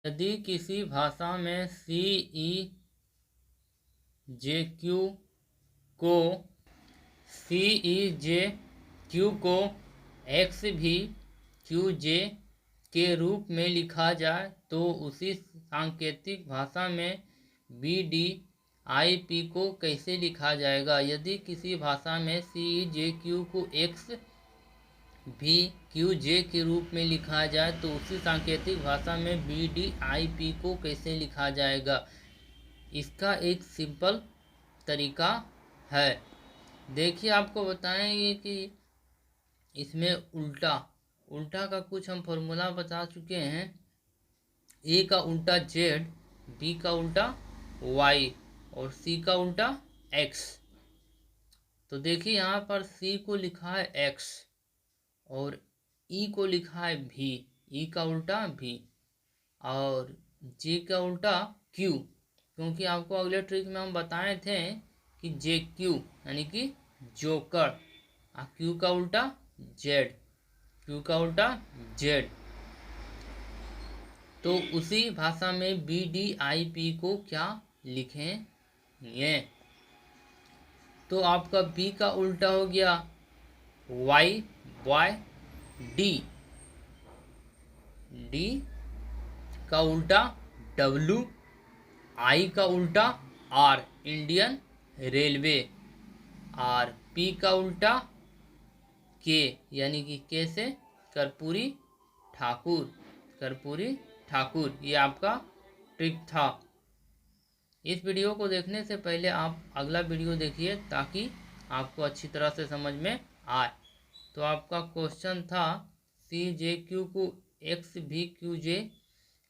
यदि किसी भाषा में सी ई जे क्यू को एक्स भी क्यू जे के रूप में लिखा जाए तो उसी सांकेतिक भाषा में बी डी आई पी को कैसे लिखा जाएगा। यदि किसी भाषा में सी ई जे क्यू को एक्स भी क्यू जे के रूप में लिखा जाए तो उसी सांकेतिक भाषा में बी डी आई पी को कैसे लिखा जाएगा। इसका एक सिंपल तरीका है। देखिए, आपको बताएंगे कि इसमें उल्टा का कुछ हम फॉर्मूला बता चुके हैं। ए का उल्टा जेड, बी का उल्टा वाई और सी का उल्टा एक्स। तो देखिए यहाँ पर सी को लिखा है एक्स और ई को लिखा है भी, ई का उल्टा भी, और जे का उल्टा क्यू, क्योंकि आपको अगले ट्रिक में हम बताए थे कि जे क्यू यानी कि जोकर, क्यू का उल्टा जेड, क्यू का उल्टा जेड। तो उसी भाषा में बी डी आई पी को क्या लिखेंगे। तो आपका बी का उल्टा हो गया वाई वाई, डी डी का उल्टा डब्लू, आई का उल्टा आर इंडियन रेलवे, और पी का उल्टा के यानी कि के से कर्पूरी ठाकुर, कर्पूरी ठाकुर। ये आपका ट्रिक था। इस वीडियो को देखने से पहले आप अगला वीडियो देखिए ताकि आपको अच्छी तरह से समझ में आए। तो आपका क्वेश्चन था सी जे क्यू को एक्स भी क्यू जे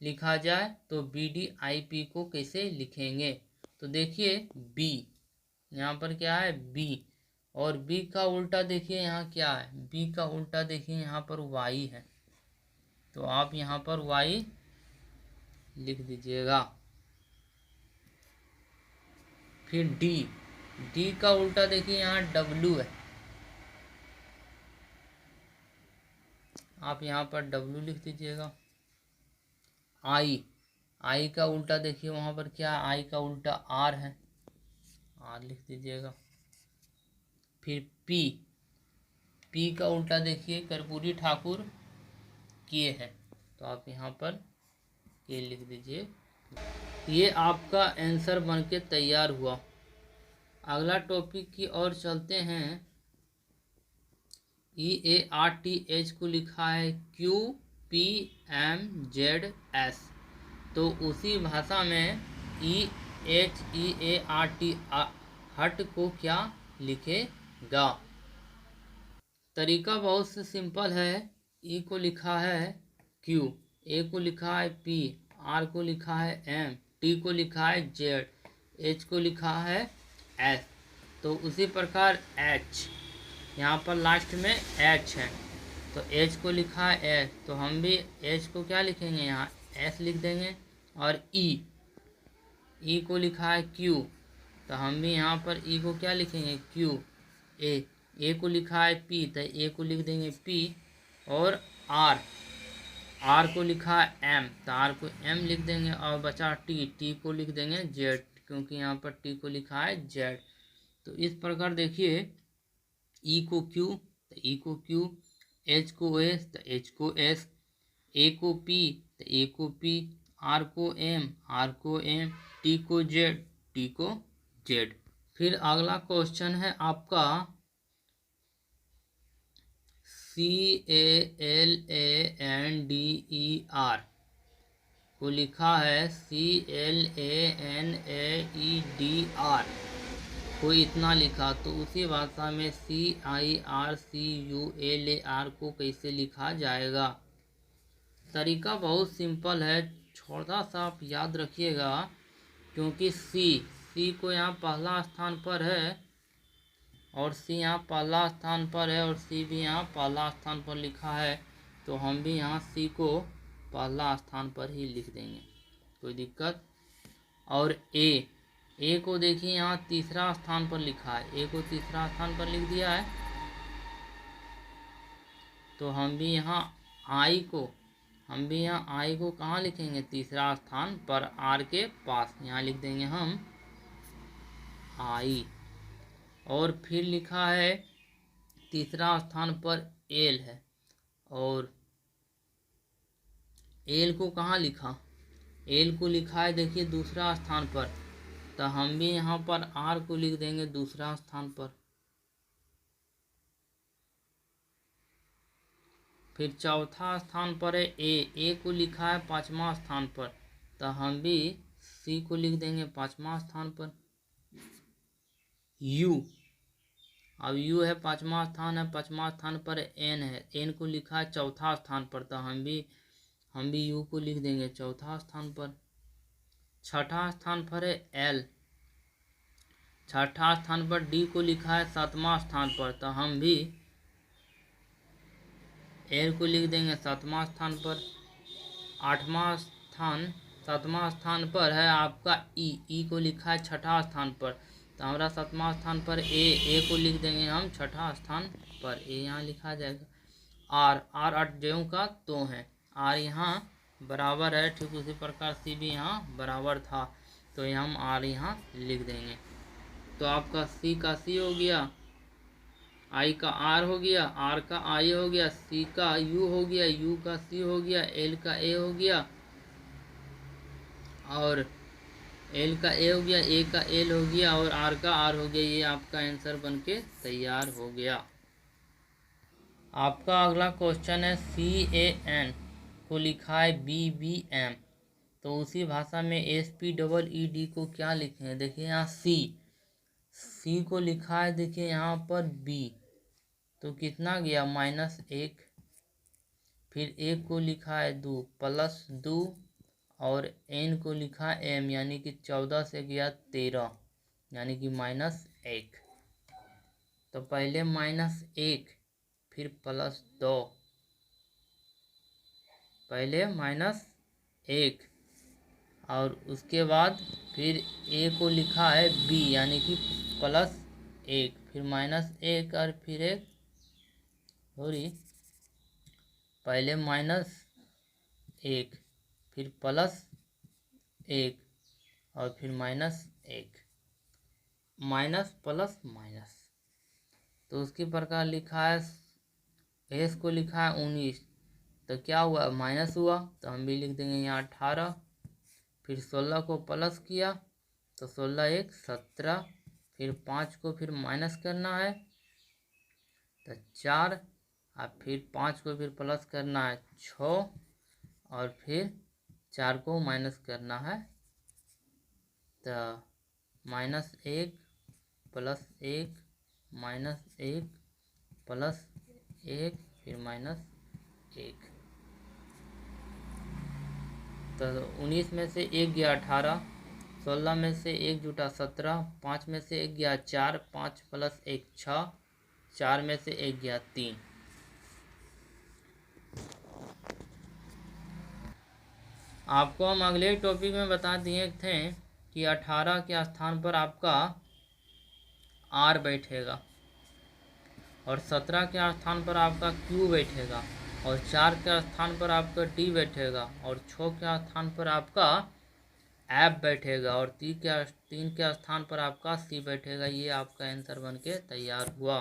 लिखा जाए तो बी डी आई पी को कैसे लिखेंगे। तो देखिए बी, यहाँ पर क्या है बी, और बी का उल्टा देखिए यहाँ क्या है, बी का उल्टा देखिए यहाँ पर वाई है, तो आप यहाँ पर वाई लिख दीजिएगा। फिर डी, डी का उल्टा देखिए यहाँ डब्लू है, आप यहाँ पर डब्लू लिख दीजिएगा। आई, आई का उल्टा देखिए वहाँ पर क्या, आई का उल्टा आर है, आर लिख दीजिएगा। फिर पी, पी का उल्टा देखिए कर्पूरी ठाकुर के है, तो आप यहाँ पर के लिख दीजिए। ये आपका आंसर बनके तैयार हुआ। अगला टॉपिक की ओर चलते हैं। E A R T H को लिखा है Q P M Z S, तो उसी भाषा में E H E A R T हट को क्या लिखेगा। तरीका बहुत से सिंपल है। ई को लिखा है क्यू, ए को लिखा है पी, आर को लिखा है एम, टी को लिखा है जेड, एच को लिखा है एस। तो उसी प्रकार एच, यहाँ पर लास्ट में एच है तो एच को लिखा है एस, तो हम भी एच को क्या लिखेंगे यहाँ एस लिख देंगे। और ई को लिखा है क्यू, तो हम भी यहाँ पर ई को क्या लिखेंगे क्यू। ए को लिखा है पी, तो ए को लिख देंगे पी। और आर को लिखा है एम, तो आर को एम लिख देंगे। और बचा टी को लिख देंगे जेड, क्योंकि यहाँ पर टी को लिखा है जेड। तो इस प्रकार देखिए ई को क्यू तो ई को क्यू, एच को एस तो एच को एस, ए को पी तो ए को पी, आर को एम आर को एम, टी को जेड टी को जेड। फिर अगला क्वेश्चन है आपका CALANDER को लिखा है CLANAEDR को इतना लिखा, तो उसी भाषा में CIRCULAR को कैसे लिखा जाएगा। तरीका बहुत सिंपल है, थोड़ा सा आप याद रखिएगा, क्योंकि सी को यहाँ पहला स्थान पर है और सी यहाँ पहला स्थान पर है और सी भी यहाँ पहला स्थान पर लिखा है, तो हम भी यहाँ सी को पहला स्थान पर ही लिख देंगे, कोई दिक्कत। और ए को देखिए यहाँ तीसरा स्थान पर लिखा है, ए को तीसरा स्थान पर लिख दिया है, तो हम भी यहाँ आई को हम भी यहाँ आई को कहाँ लिखेंगे, तीसरा स्थान पर आर के पास, यहाँ लिख देंगे हम आई। और फिर लिखा है तीसरा स्थान पर एल है, और एल को कहाँ लिखा, एल को लिखा है देखिए दूसरा स्थान पर, तो हम भी यहाँ पर आर को लिख देंगे दूसरा स्थान पर। फिर चौथा स्थान पर है ए को लिखा है पांचवा स्थान पर, तो हम भी सी को लिख देंगे पांचवा स्थान पर। यू, अब यू है पांचवा स्थान है, पांचवा स्थान पर एन है, एन को लिखा है चौथा स्थान पर, तो हम भी यू को लिख देंगे चौथा स्थान पर। छठा स्थान पर है एल, छठा स्थान पर डी को लिखा है सातवां स्थान पर, तो हम भी एल को लिख देंगे सातवां स्थान पर। आठवां स्थान, सातवां स्थान पर है आपका ई को लिखा है छठा स्थान पर, तो हमारा सातवां स्थान पर ए को लिख देंगे हम छठा स्थान पर, ए यहाँ लिखा जाएगा। आर अटजयों का तो है, आर यहाँ बराबर है, ठीक उसी प्रकार सी भी यहाँ बराबर था, तो ये हम आर यहाँ लिख देंगे। तो आपका सी का सी हो गया, आई का आर हो गया, आर का आई हो गया, सी का यू हो गया, यू का सी हो गया, एल का ए हो गया, और एल का ए हो गया, ए का एल हो गया, और आर का आर हो गया। ये आपका आंसर बनके तैयार हो गया। आपका अगला क्वेश्चन है CAN को लिखा है BBM, तो उसी भाषा में SPEED को क्या लिखें, देखिए यहाँ सी को लिखा है, देखिए यहाँ पर B, तो कितना गया -1, फिर एक को लिखा है 2 +2, और n को लिखा m, यानी कि 14 से गया 13, यानी कि -1। तो पहले -1 फिर +2, पहले -1 और उसके बाद फिर a को लिखा है b, यानी कि +1, फिर -1 और फिर 1, सॉरी पहले -1 फिर +1 और फिर -1, माइनस प्लस माइनस, तो उसके प्रकार लिखा है। एस को लिखा है 19, तो क्या हुआ माइनस हुआ, तो हम भी लिख देंगे यहाँ 18, फिर 16 को प्लस किया तो 16 1 17, फिर 5 को फिर माइनस करना है तो 4, और फिर 5 को फिर प्लस करना है 6, और फिर 4 को माइनस करना है, तो -1 +1 -1 +1 फिर -1, तो 19 में से 1 गया 18, 16 में से 1 जुटा 17, 5 में से 1 गया 4, 5 + 1 6, 4 में से 1 गया 3। आपको हम अगले टॉपिक में बता दिए थे कि 18 के स्थान पर आपका R बैठेगा, और 17 के स्थान पर आपका Q बैठेगा, और 4 के स्थान पर आपका D बैठेगा, और 6 के स्थान पर आपका F बैठेगा, और 3 के स्थान पर आपका C बैठेगा। ये आपका आंसर बनके तैयार हुआ।